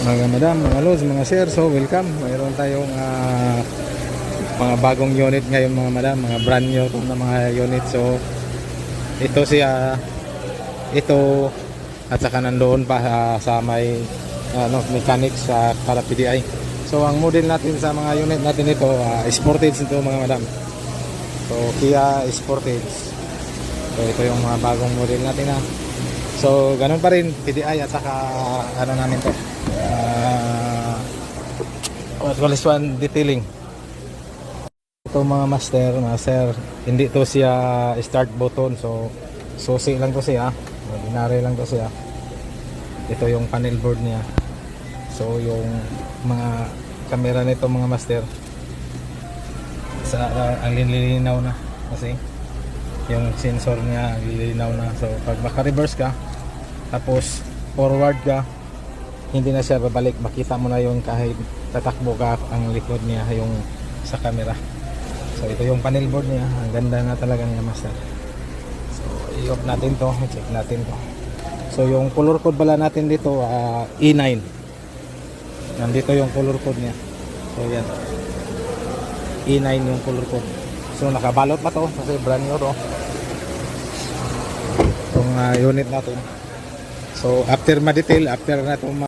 Mga madam, mga lods, mga sir, so welcome. Mayroon tayong mga bagong unit ngayon mga madam, mga brand new na mga unit. So ito siya, ito at saka nandoon pa sa may mechanics sa para PDI. So ang model natin sa mga unit natin ito, Sportage ito mga madam. So Kia Sportage. So ito yung mga bagong model natin ha. So ganun pa rin PDI at saka ano namin to, this one detailing. Ito mga master, hindi to siya start button, so susi lang to siya, ordinary lang to siya. Ito yung panel board niya. So yung mga camera nito mga master sa ang lilinaw na kasi yung sensor niya lilinaw na. So pag maka-reverse ka tapos forward ka, hindi na siya babalik, makita mo na yung kahit tatakbo ka ang likod niya yung sa camera. So ito yung panel board niya, ang ganda na talaga niya master. So i-off natin to, i-check natin to. So yung color code pala natin dito E9, nandito yung color code niya. So yan, E9 yung color code. So nakabalot pa to kasi brand new to itong unit natin. So after ma-detail, after na itong